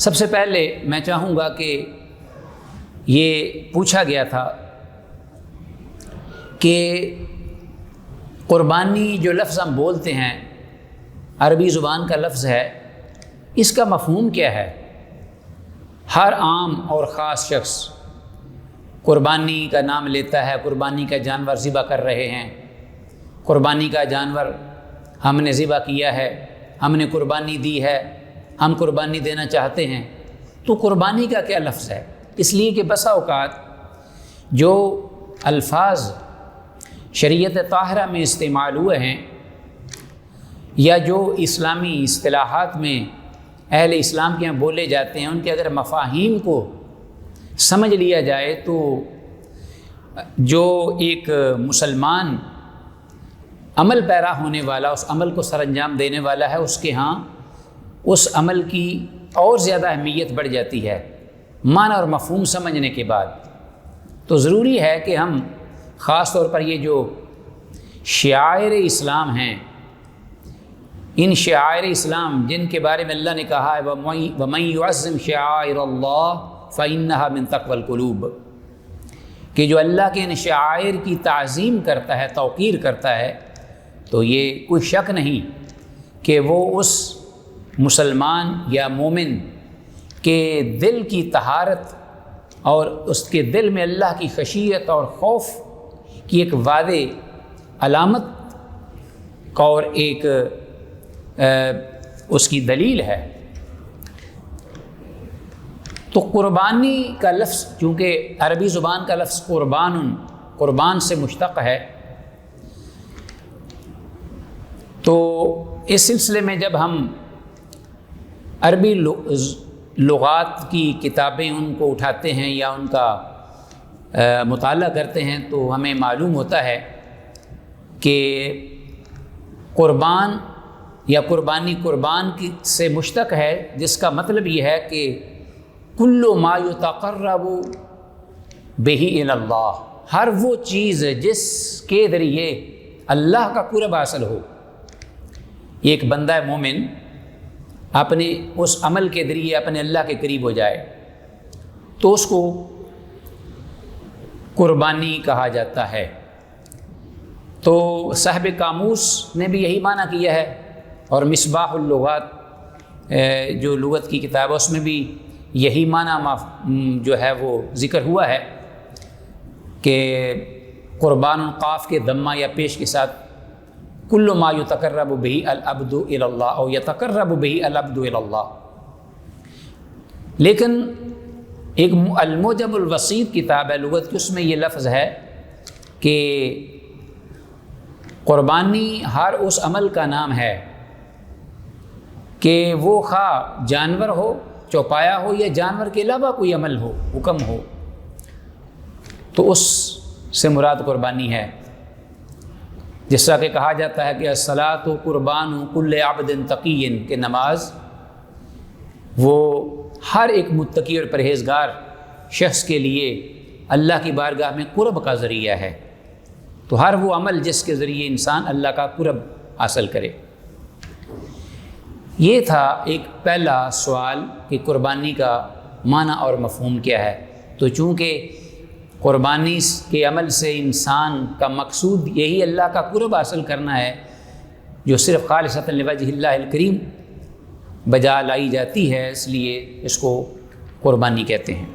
سب سے پہلے میں چاہوں گا کہ یہ پوچھا گیا تھا کہ قربانی جو لفظ ہم بولتے ہیں عربی زبان کا لفظ ہے، اس کا مفہوم کیا ہے؟ ہر عام اور خاص شخص قربانی کا نام لیتا ہے، قربانی کا جانور ذبح کر رہے ہیں، قربانی کا جانور ہم نے ذبح کیا ہے، ہم نے قربانی دی ہے، ہم قربانی دینا چاہتے ہیں۔ تو قربانی کا کیا لفظ ہے؟ اس لیے کہ بسا اوقات جو الفاظ شریعت طاہرہ میں استعمال ہوئے ہیں یا جو اسلامی اصطلاحات میں اہل اسلام کے یہاں بولے جاتے ہیں، ان کے اگر مفاہیم کو سمجھ لیا جائے تو جو ایک مسلمان عمل پیرا ہونے والا، اس عمل کو سر انجام دینے والا ہے، اس کے ہاں اس عمل کی اور زیادہ اہمیت بڑھ جاتی ہے معنی اور مفہوم سمجھنے کے بعد۔ تو ضروری ہے کہ ہم خاص طور پر یہ جو شعائر اسلام ہیں، ان شعائر اسلام جن کے بارے میں اللہ نے کہا ہے وَمَن يُعَظِّمْ شَعَائِرَ اللَّهِ فَإِنَّهَا مِن تَقْوَى الْقُلُوبِ، کہ جو اللہ کے ان شعائر کی تعظیم کرتا ہے، توقیر کرتا ہے، تو یہ کوئی شک نہیں کہ وہ اس مسلمان یا مومن کے دل کی طہارت اور اس کے دل میں اللہ کی خشیت اور خوف کی ایک واضح علامت اور ایک اس کی دلیل ہے۔ تو قربانی کا لفظ چونکہ عربی زبان کا لفظ قربان سے مشتق ہے، تو اس سلسلے میں جب ہم عربی لغات کی کتابیں ان کو اٹھاتے ہیں یا ان کا مطالعہ کرتے ہیں تو ہمیں معلوم ہوتا ہے کہ قربان یا قربانی قربان سے مشتق ہے، جس کا مطلب یہ ہے کہ کل ما یتقرب بہ الی اللہ، ہر وہ چیز جس کے ذریعے اللہ کا قرب حاصل ہو۔ ایک بندہ مومن اپنے اس عمل کے ذریعے اپنے اللہ کے قریب ہو جائے تو اس کو قربانی کہا جاتا ہے۔ تو صاحب قاموس نے بھی یہی معنی کیا ہے، اور مصباح اللغات جو لغت کی کتاب ہے اس میں بھی یہی معنی جو ہے وہ ذکر ہوا ہے کہ قربان قاف کے ضمہ یا پیش کے ساتھ کل ما یتقرب بہ العبد الی اللہ او یتقرب بہ العبد الی اللہ۔ لیکن ایک الموجب الوسیط کتاب ہے لغت کی، اس میں یہ لفظ ہے کہ قربانی ہر اس عمل کا نام ہے کہ وہ خواہ جانور ہو، چوپایا ہو، یا جانور کے علاوہ کوئی عمل ہو، حکم ہو، تو اس سے مراد قربانی ہے۔ جس طرح کہ کہا جاتا ہے کہ الصلاۃ قربان کل عبد تقی، کہ نماز وہ ہر ایک متقی اور پرہیزگار شخص کے لیے اللہ کی بارگاہ میں قرب کا ذریعہ ہے۔ تو ہر وہ عمل جس کے ذریعے انسان اللہ کا قرب حاصل کرے۔ یہ تھا ایک پہلا سوال کہ قربانی کا معنی اور مفہوم کیا ہے۔ تو چونکہ قربانی کے عمل سے انسان کا مقصود یہی اللہ کا قرب حاصل کرنا ہے، جو صرف خالصۃ لوجہ اللہ الکریم بجا لائی جاتی ہے، اس لیے اس کو قربانی کہتے ہیں۔